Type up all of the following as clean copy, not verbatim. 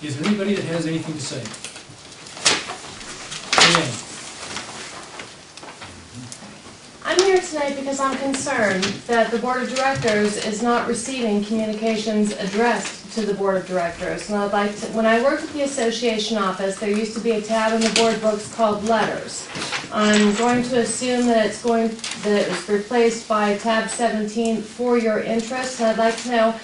Is there anybody that has anything to say? LeeAnn. I'm here tonight because I'm concerned that the Board of Directors is not receiving communications addressed to the Board of Directors. And I'd like to, when I worked at the association office, there used to be a tab in the board books called letters. I'm going to assume that it was replaced by tab 17 for your interest. And I'd like to know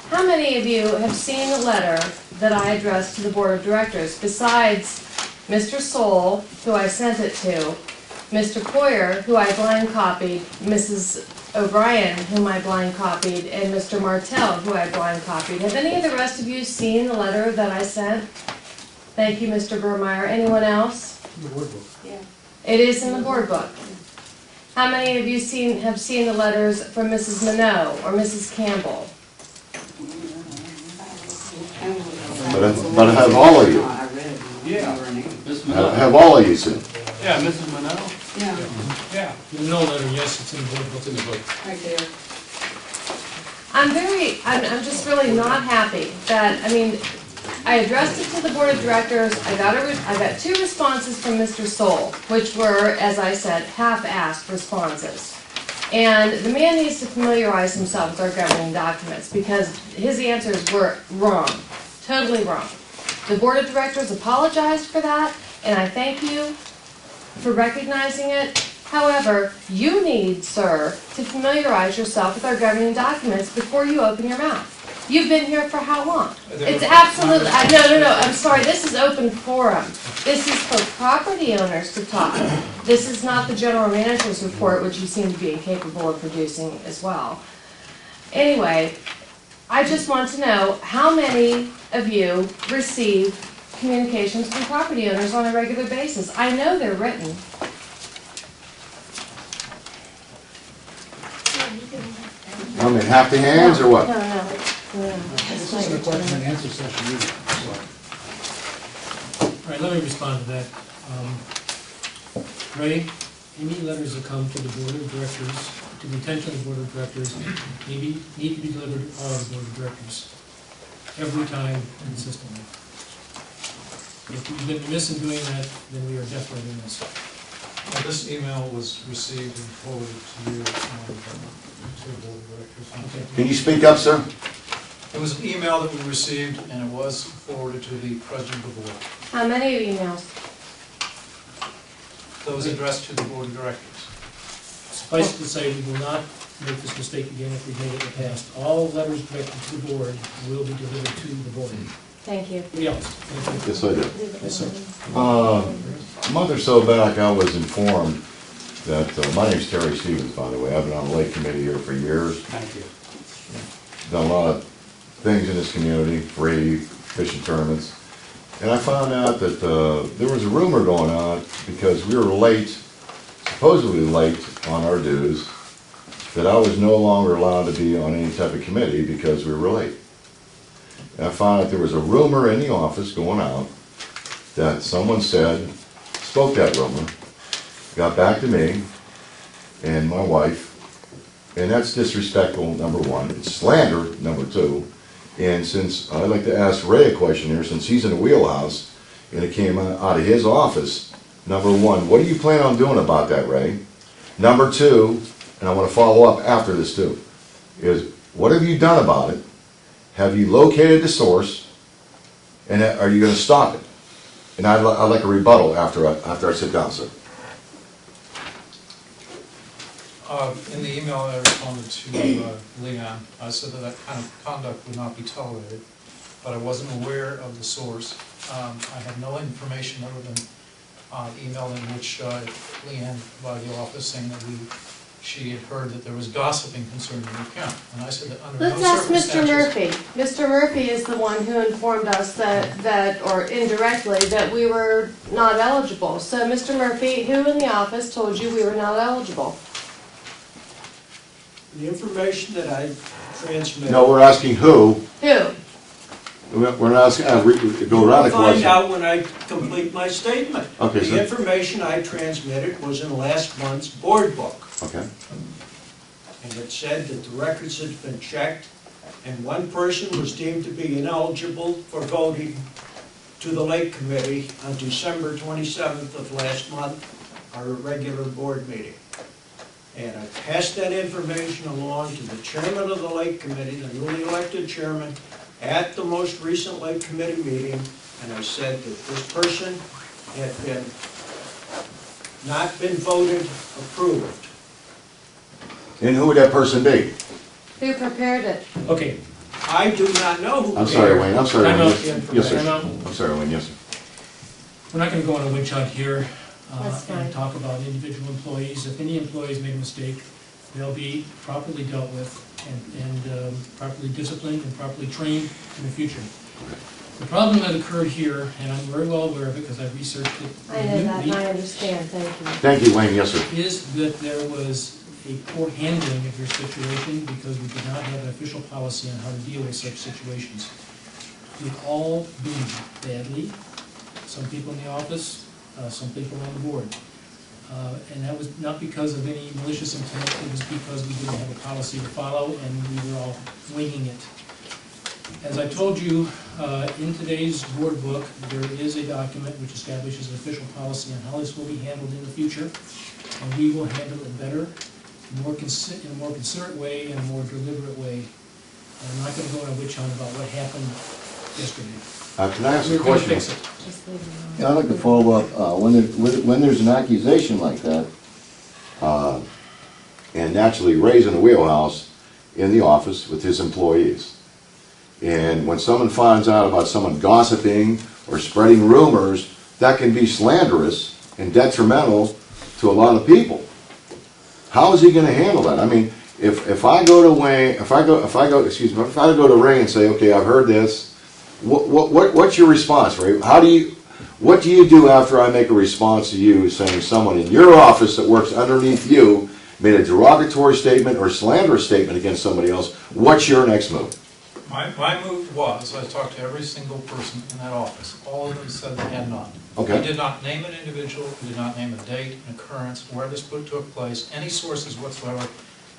how many of you have seen the letter that I addressed to the Board of Directors, besides Mr. Soul, who I sent it to, Mr. Coyer, who I blind copied, Mrs. O'Brien, whom I blind copied, and Mr. Martell, who I blind copied. Have any of the rest of you seen the letter that I sent? Thank you, Mr. Burmeyer. Anyone else? The board book. Yeah. It is in the board book. Have many of you have seen the letters from Mrs. Minot or Mrs. Campbell? But have all of you? Yeah. Have all of you seen? Yeah, Mrs. Manel? Yeah, Yeah. No letter, yes, it's in the board book. It's in the book. right there. I'm just really not happy that, I mean, I addressed it to the Board of Directors. I got 2 responses from Mr. Soul, which were, as I said, half-assed responses. And the man needs to familiarize himself with our governing documents because his answers were wrong, totally wrong. The Board of Directors apologized for that, and I thank you for recognizing it. However, you need, sir, to familiarize yourself with our governing documents before you open your mouth. You've been here for how long? It's absolutely, no, I'm sorry, this is open forum. This is for property owners to talk. This is not the general manager's report, which you seem to be incapable of producing as well. Anyway, I just want to know how many of you receive communications from property owners on a regular basis. I know they're written. I mean, half the hands or what? No. This isn't a question and answer session either. All right, let me respond to that. Ray, any letters that come to the Board of Directors, to the attention of the Board of Directors, need to be delivered to all the Board of Directors, every time consistently. If we've been remiss in doing that, then we are definitely remiss. This email was received and forwarded to you, to the board of directors. Okay. Can you speak up, sir? It was an email that we received and it was forwarded to the president of the board. How many emails? That was addressed to the board of directors. Suffice it to say, we will not make this mistake again if we've made it in the past. All letters directed to the board will be delivered to the board. Thank you. Anybody else? Thank you. Yes, I do. Yes, sir. A month or so back, I was informed that, my name's Terry Stevens, by the way. I've been on the lake committee here for years. Thank you. Done a lot of things in this community, free fishing tournaments. And I found out that there was a rumor going on because we were late, supposedly late on our dues, that I was no longer allowed to be on any type of committee because we were late. And I found out there was a rumor in the office going out that someone said, spoke that rumor, got back to me and my wife, and that's disrespectful, number one. It's slander, number two. And since, I'd like to ask Ray a question here, since he's in the wheelhouse, and it came out of his office, number one, what do you plan on doing about that, Ray? Number two, and I want to follow up after this too, is what have you done about it? Have you located the source? And are you going to stop it? And I'd like a rebuttal after I sit down, sir. In the email I responded to LeeAnn, I said that that kind of conduct would not be tolerated, but I wasn't aware of the source. I had no information other than email in which LeeAnn provided the office saying that she had heard that there was gossiping concerning the account. And I said that under no Let's ask Mr. circumstances... Murphy. Mr. Murphy is the one who informed us that, or indirectly, that we were not eligible. So, Mr. Murphy, who in the office told you we were not eligible? The information that I transmitted. No, we're asking who. Who? We're not asking, go around the I'll find question. out when I complete my statement. Okay, The sir. information I transmitted was in last month's board book. Okay. And it said that the records had been checked and one person was deemed to be ineligible for voting to the Lake Committee on December 27th of last month, our regular board meeting. And I passed that information along to the chairman of the Lake Committee, the newly elected chairman, at the most recent Lake Committee meeting, and I said that this person had not been voted approved. And who would that person be? Who prepared it? Okay, I do not know who. I'm sorry, Wayne, I'm sorry. Time out, Wayne. Ken, Yes, sir. time out. I'm sorry, Wayne, yes, sir. we're not gonna go on a witch hunt here That's fine. and talk about individual employees. If any employees made a mistake, they'll be properly dealt with and properly disciplined and properly trained in the future. The problem that occurred here, and I'm very well aware of it because I've researched it I know that, and minutely, I understand, thank you. Thank you, Wayne, yes, sir. is that there was a poor handling of your situation because we did not have an official policy on how to deal with such situations. We've all been badly, some people in the office, some people on the board. And that was not because of any malicious intent, it was because we didn't have a policy to follow and we were all winging it. As I told you, in today's board book, there is a document which establishes an official policy on how this will be handled in the future. And we will handle it better, in a more considerate way, and a more deliberate way. And I'm not gonna go on a witch hunt about what happened yesterday. Can I ask a We're gonna question? fix it. Just leave it alone. Yeah, I'd like to follow up, when there's an accusation like that, And naturally, Ray's in the wheelhouse in the office with his employees. And when someone finds out about someone gossiping or spreading rumors, that can be slanderous and detrimental to a lot of people. How is he gonna handle that? I mean, if I go to Wayne, if I go to Ray and say, okay, I've heard this, what's your response, Ray? What do you do after I make a response to you saying someone in your office that works underneath you made a derogatory statement or slanderous statement against somebody else? What's your next move? My move was, I talked to every single person in that office. All of them said they had none. Okay. We did not name an individual, we did not name a date, an occurrence, where this took place, any sources whatsoever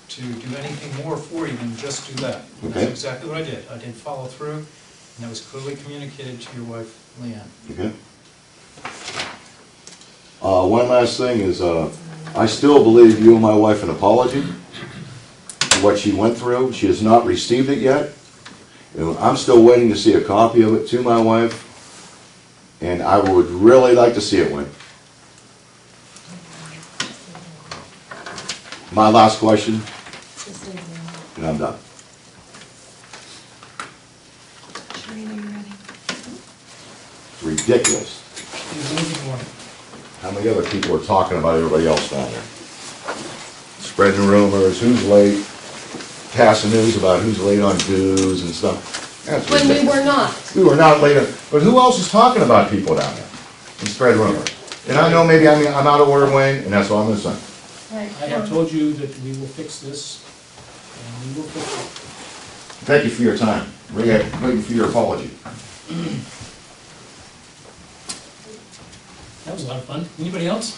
to do anything more for you than just do that. And Okay. that's exactly what I did. I did follow through, and that was clearly communicated to your wife, LeeAnn. Okay. One last thing is, I still believe you owe my wife an apology for what she went through. She has not received it yet. And I'm still waiting to see a copy of it to my wife, and I would really like to see it, Wayne. My last question, Just leave it alone. and I'm done. Sharina, you ready? It's ridiculous There's anything more. how many other people are talking about everybody else down there. Spreading rumors, who's late, passing news about who's late on dues and stuff. That's When we ridiculous. were not. We were not late, but who else is talking about people down there and spread rumors? And I know maybe I'm out of order, Wayne, and that's all I'm gonna say. Right. I have told you that we will fix this, and we will fix it. Thank you for your time. Ray, waiting for your apology. That was a lot of fun. Anybody else?